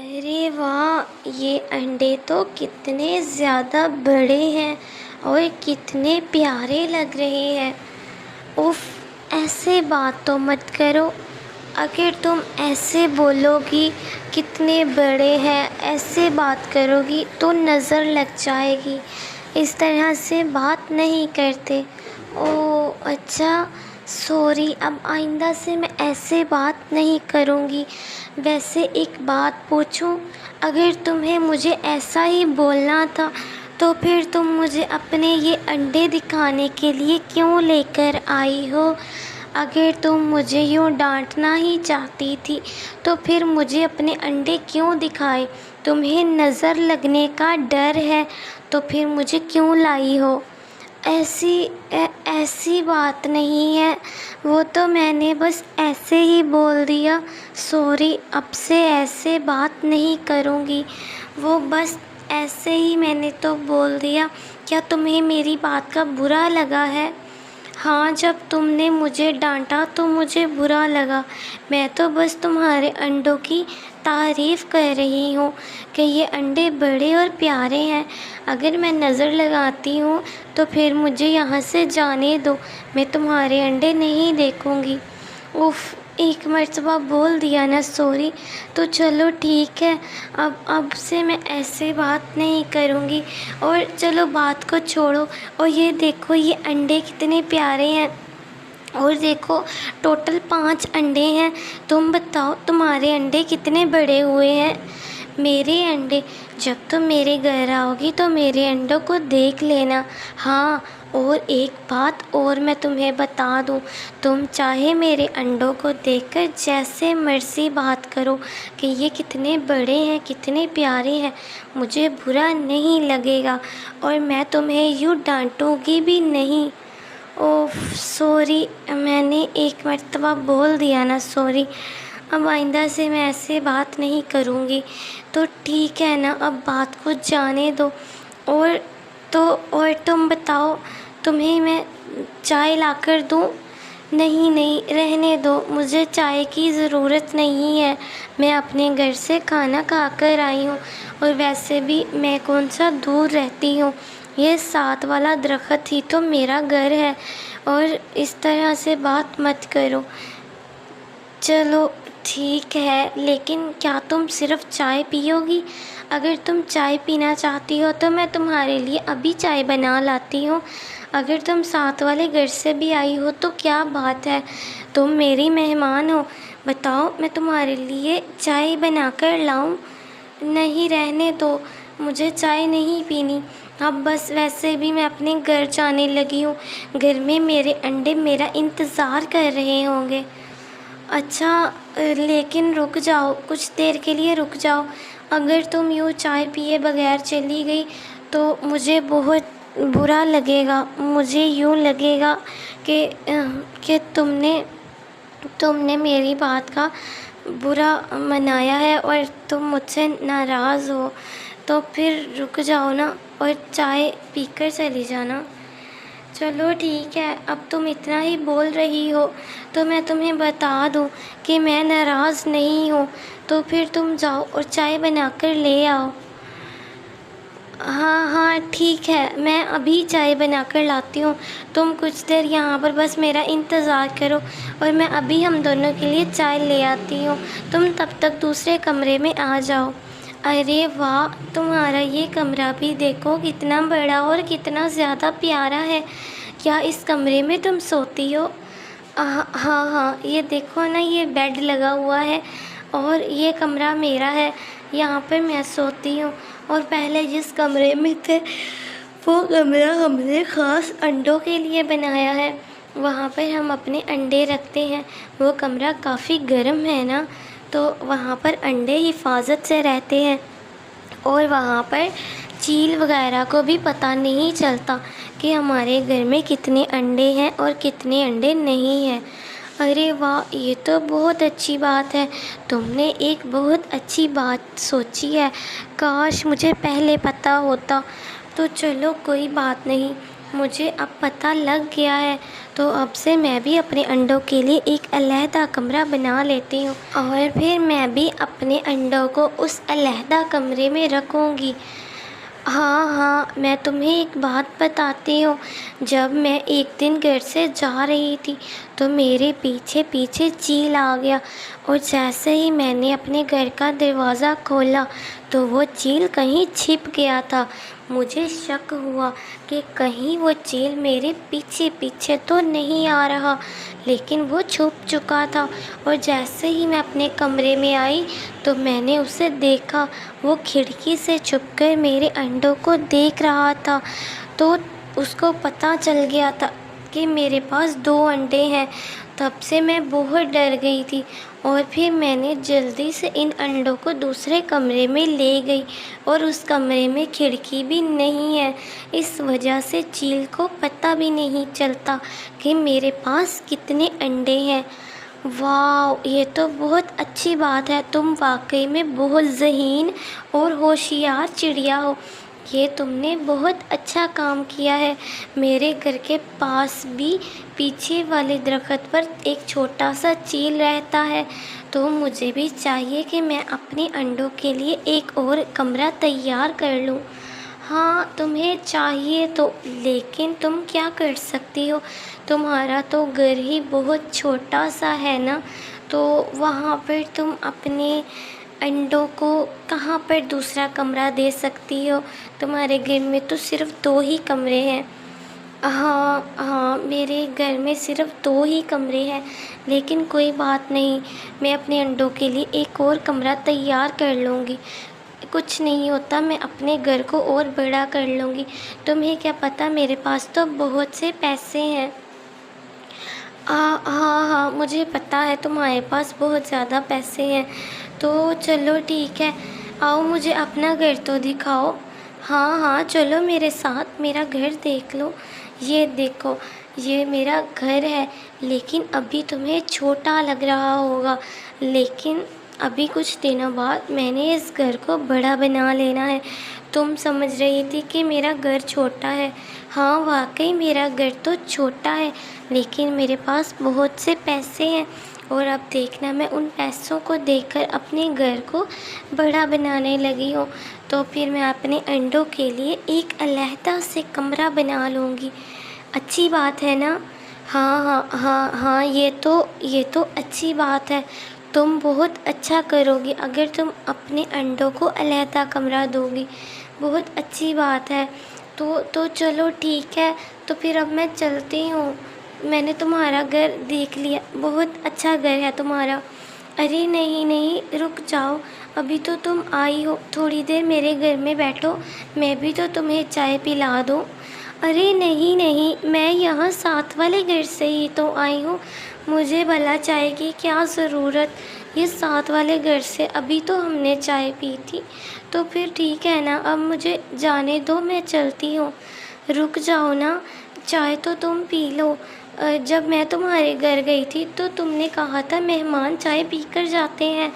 ارے واہ! یہ انڈے تو کتنے زیادہ بڑے ہیں اور کتنے پیارے لگ رہے ہیں۔ اف! ایسے بات تو مت کرو۔ اگر تم ایسے بولو گی کتنے بڑے ہیں، ایسے بات کرو گی تو نظر لگ جائے گی۔ اس طرح سے بات نہیں کرتے۔ اوہ اچھا، سوری، اب آئندہ سے میں ایسے بات نہیں کروں گی۔ ویسے ایک بات پوچھوں؟ اگر تمہیں مجھے ایسا ہی بولنا تھا تو پھر تم مجھے اپنے یہ انڈے دکھانے کے لیے کیوں لے کر آئی ہو؟ اگر تم مجھے یوں ڈانٹنا ہی چاہتی تھی تو پھر مجھے اپنے انڈے کیوں دکھائے؟ تمہیں نظر لگنے کا ڈر ہے تو پھر مجھے کیوں لائی ہو؟ ایسی بات نہیں ہے، وہ تو میں نے بس ایسے ہی بول دیا۔ سوری، اب سے ایسے بات نہیں کروں گی۔ وہ بس ایسے ہی میں نے تو بول دیا۔ کیا تمہیں میری بات کا برا لگا ہے؟ ہاں، جب تم نے مجھے ڈانٹا تو مجھے برا لگا۔ میں تو بس تمہارے انڈوں کی تعریف کر رہی ہوں کہ یہ انڈے بڑے اور پیارے ہیں۔ اگر میں نظر لگاتی ہوں تو پھر مجھے یہاں سے جانے دو، میں تمہارے انڈے نہیں دیکھوں گی۔ اف! ایک مرتبہ بول دیا نا سوری، تو چلو ٹھیک ہے، اب سے میں ایسے بات نہیں کروں گی۔ اور چلو بات کو چھوڑو، اور یہ دیکھو یہ انڈے کتنے پیارے ہیں۔ اور دیکھو ٹوٹل 5 انڈے ہیں۔ تم بتاؤ تمہارے انڈے کتنے بڑے ہوئے ہیں؟ میرے انڈے؟ جب تم میرے گھر آؤ گی تو میرے انڈوں کو دیکھ لینا۔ ہاں، اور ایک بات اور میں تمہیں بتا دوں، تم چاہے میرے انڈوں کو دیکھ کر جیسے مرضی بات کرو کہ یہ کتنے بڑے ہیں، کتنے پیارے ہیں، مجھے برا نہیں لگے گا اور میں تمہیں یوں ڈانٹوں گی بھی نہیں۔ اوف! سوری، میں نے ایک مرتبہ بول دیا نا سوری۔ اب آئندہ سے میں ایسے بات نہیں کروں گی۔ تو ٹھیک ہے نا، اب بات کو جانے دو۔ اور تم بتاؤ، تمہیں میں چائے لا کر دوں؟ نہیں، رہنے دو، مجھے چائے کی ضرورت نہیں ہے۔ میں اپنے گھر سے کھانا کھا کر آئی ہوں، اور ویسے بھی میں کون سا دور رہتی ہوں، یہ ساتھ والا درخت ہی تو میرا گھر ہے۔ اور اس طرح سے بات مت کرو۔ چلو ٹھیک ہے، لیکن کیا تم صرف چائے پیو گی؟ اگر تم چائے پینا چاہتی ہو تو میں تمہارے لیے ابھی چائے بنا لاتی ہوں۔ اگر تم ساتھ والے گھر سے بھی آئی ہو تو کیا بات ہے، تم میری مہمان ہو۔ بتاؤ، میں تمہارے لیے چائے بنا کر لاؤں؟ نہیں، رہنے دو، مجھے چائے نہیں پینی۔ اب بس ویسے بھی میں اپنے گھر جانے لگی ہوں، گھر میں میرے انڈے میرا انتظار کر رہے ہوں گے۔ اچھا، لیکن رک جاؤ، کچھ دیر کے لیے رک جاؤ۔ اگر تم یوں چائے پیے بغیر چلی گئی تو مجھے بہت برا لگے گا۔ مجھے یوں لگے گا کہ تم نے میری بات کا برا منایا ہے اور تم مجھ سے ناراض ہو۔ تو پھر رک جاؤ نا اور چائے پی کر چلی جانا۔ چلو ٹھیک ہے، اب تم اتنا ہی بول رہی ہو تو میں تمہیں بتا دوں کہ میں ناراض نہیں ہوں۔ تو پھر تم جاؤ اور چائے بنا کر لے آؤ۔ ہاں ٹھیک ہے، میں ابھی چائے بنا کر لاتی ہوں۔ تم کچھ دیر یہاں پر بس میرا انتظار کرو اور میں ابھی ہم دونوں کے لیے چائے لے آتی ہوں۔ تم تب تک دوسرے کمرے میں آ جاؤ۔ ارے واہ! تمہارا یہ کمرہ بھی دیکھو کتنا بڑا اور کتنا زیادہ پیارا ہے۔ کیا اس کمرے میں تم سوتی ہو؟ ہاں، یہ دیکھو نا، یہ بیڈ لگا ہوا ہے اور یہ کمرہ میرا ہے، یہاں پر میں سوتی ہوں۔ اور پہلے جس کمرے میں تھے وہ کمرہ ہم نے خاص انڈوں کے لیے بنایا ہے، وہاں پر ہم اپنے انڈے رکھتے ہیں۔ وہ کمرہ کافی گرم ہے نا، تو وہاں پر انڈے حفاظت سے رہتے ہیں، اور وہاں پر چیل وغیرہ کو بھی پتہ نہیں چلتا کہ ہمارے گھر میں کتنے انڈے ہیں اور کتنے انڈے نہیں ہیں۔ ارے واہ! یہ تو بہت اچھی بات ہے، تم نے ایک بہت اچھی بات سوچی ہے، کاش مجھے پہلے پتہ ہوتا۔ تو چلو کوئی بات نہیں، مجھے اب پتہ لگ گیا ہے، تو اب سے میں بھی اپنے انڈوں کے لیے ایک علیحدہ کمرہ بنا لیتی ہوں، اور پھر میں بھی اپنے انڈوں کو اس علیحدہ کمرے میں رکھوں گی۔ ہاں ہاں، میں تمہیں ایک بات بتاتی ہوں۔ جب میں ایک دن گھر سے جا رہی تھی تو میرے پیچھے پیچھے چیل آ گیا، اور جیسے ہی میں نے اپنے گھر کا دروازہ کھولا تو وہ چیل کہیں چھپ گیا تھا۔ مجھے شک ہوا کہ کہیں وہ چیل میرے پیچھے پیچھے تو نہیں آ رہا، لیکن وہ چھپ چکا تھا، اور جیسے ہی میں اپنے کمرے میں آئی تو میں نے اسے دیکھا۔ وہ کھڑکی سے چھپ کر میرے انڈوں کو دیکھ رہا تھا، تو اس کو پتہ چل گیا تھا کہ میرے پاس 2 انڈے ہیں۔ تب سے میں بہت ڈر گئی تھی، اور پھر میں نے جلدی سے ان انڈوں کو دوسرے کمرے میں لے گئی، اور اس کمرے میں کھڑکی بھی نہیں ہے، اس وجہ سے چیل کو پتہ بھی نہیں چلتا کہ میرے پاس کتنے انڈے ہیں۔ واو، یہ تو بہت اچھی بات ہے، تم واقعی میں بہت ذہین اور ہوشیار چڑیا ہو۔ یہ تم نے بہت اچھا کام کیا ہے۔ میرے گھر کے پاس بھی پیچھے والے درخت پر ایک چھوٹا سا چیل رہتا ہے، تو مجھے بھی چاہیے کہ میں اپنے انڈوں کے لیے ایک اور کمرہ تیار کر لوں۔ ہاں تمہیں چاہیے تو، لیکن تم کیا کر سکتی ہو؟ تمہارا تو گھر ہی بہت چھوٹا سا ہے نا، تو وہاں پر تم اپنے انڈوں کو کہاں پر دوسرا کمرہ دے سکتی ہو؟ تمہارے گھر میں تو صرف 2 ہی کمرے ہیں۔ ہاں ہاں، میرے گھر میں صرف 2 ہی کمرے ہیں، لیکن کوئی بات نہیں، میں اپنے انڈوں کے لیے ایک اور کمرہ تیار کر لوں گی۔ کچھ نہیں ہوتا، میں اپنے گھر کو اور بڑا کر لوں گی۔ تمہیں کیا پتہ، میرے پاس تو بہت سے پیسے ہیں۔ ہاں ہاں، مجھے پتہ ہے تمہارے پاس بہت زیادہ پیسے ہیں، تو چلو ٹھیک ہے، آؤ مجھے اپنا گھر تو دکھاؤ۔ ہاں ہاں، چلو میرے ساتھ، میرا گھر دیکھ لو۔ یہ دیکھو، یہ میرا گھر ہے، لیکن ابھی تمہیں چھوٹا لگ رہا ہوگا، لیکن ابھی کچھ دنوں بعد میں نے اس گھر کو بڑا بنا لینا ہے۔ تم سمجھ رہی تھی کہ میرا گھر چھوٹا ہے، ہاں واقعی میرا گھر تو چھوٹا ہے، لیکن میرے پاس بہت سے پیسے ہیں، اور اب دیکھنا میں ان پیسوں کو دیکھ کر اپنے گھر کو بڑا بنانے لگی ہوں، تو پھر میں اپنے انڈوں کے لیے ایک علیحدہ سے کمرہ بنا لوں گی۔ اچھی بات ہے نا؟ ہاں ہاں ہاں ہاں، یہ تو اچھی بات ہے، تم بہت اچھا کرو گی اگر تم اپنے انڈوں کو علیحدہ کمرہ دو گی، بہت اچھی بات ہے۔ تو چلو ٹھیک ہے، تو پھر اب میں چلتی ہوں، میں نے تمہارا گھر دیکھ لیا، بہت اچھا گھر ہے تمہارا۔ ارے نہیں نہیں، رک جاؤ، ابھی تو تم آئی ہو، تھوڑی دیر میرے گھر میں بیٹھو، میں بھی تو تمہیں چائے پلا دوں۔ ارے نہیں نہیں، میں یہاں ساتھ والے گھر سے ہی تو آئی ہوں، مجھے بھلا چائے کی کیا ضرورت، یہ ساتھ والے گھر سے ابھی تو ہم نے چائے پی تھی۔ تو پھر ٹھیک ہے نا، اب مجھے جانے دو، میں چلتی ہوں۔ رک جاؤ نا، چائے تو تم پی لو، جب میں تمہارے گھر گئی تھی تو تم نے کہا تھا مہمان چائے پی کر جاتے ہیں،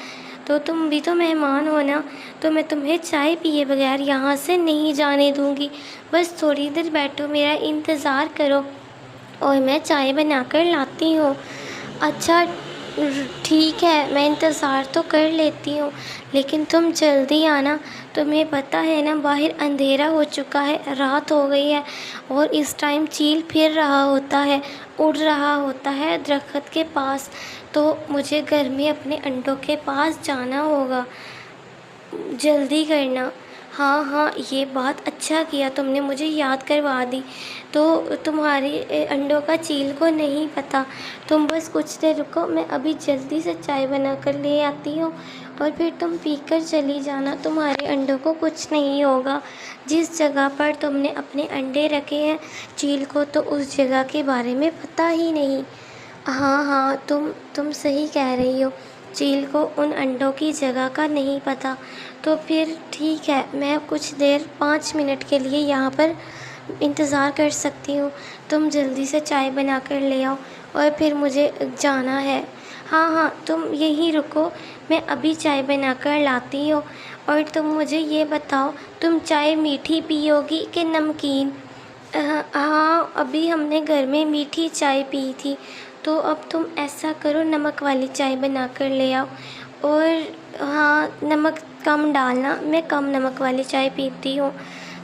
تو تم بھی تو مہمان ہو نا، تو میں تمہیں چائے پیے بغیر یہاں سے نہیں جانے دوں گی، بس تھوڑی دیر بیٹھو، میرا انتظار کرو اور میں چائے بنا کر لاتی ہوں۔ اچھا ٹھیک ہے، میں انتظار تو کر لیتی ہوں، لیکن تم جلدی آنا، تمہیں پتہ ہے نا باہر اندھیرا ہو چکا ہے، رات ہو گئی ہے، اور اس ٹائم چیل پھر رہا ہوتا ہے، اڑ رہا ہوتا ہے درخت کے پاس، تو مجھے گھر میں اپنے انڈوں کے پاس جانا ہوگا، جلدی کرنا۔ ہاں ہاں، یہ بات اچھا کیا تم نے مجھے یاد کروا دی، تو تمہارے انڈوں کا چیل کو نہیں پتہ، تم بس کچھ دیر رکو، میں ابھی جلدی سے چائے بنا کر لے آتی ہوں، اور پھر تم پی کر چلی جانا، تمہارے انڈوں کو کچھ نہیں ہوگا۔ جس جگہ پر تم نے اپنے انڈے رکھے ہیں، چیل کو تو اس جگہ کے بارے میں پتہ ہی نہیں۔ ہاں ہاں، تم صحیح کہہ رہی ہو، چیل کو ان انڈوں کی جگہ کا نہیں پتہ، تو پھر ٹھیک ہے، میں کچھ دیر 5 منٹ کے لیے یہاں پر انتظار کر سکتی ہوں، تم جلدی سے چائے بنا کر لے آؤ، اور پھر مجھے جانا ہے۔ ہاں ہاں، تم یہیں رکو، میں ابھی چائے بنا کر لاتی ہوں، اور تم مجھے یہ بتاؤ، تم چائے میٹھی پیو گی کہ نمکین؟ ہاں ابھی ہم نے گھر میں میٹھی چائے پی تھی، تو اب تم ایسا کرو نمک والی چائے بنا کر لے آؤ، اور ہاں نمک کم ڈالنا، میں کم نمک والی چائے پیتی ہوں۔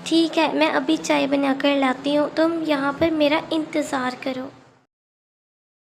ٹھیک ہے، میں ابھی چائے بنا کر لاتی ہوں، تم یہاں پر میرا انتظار کرو۔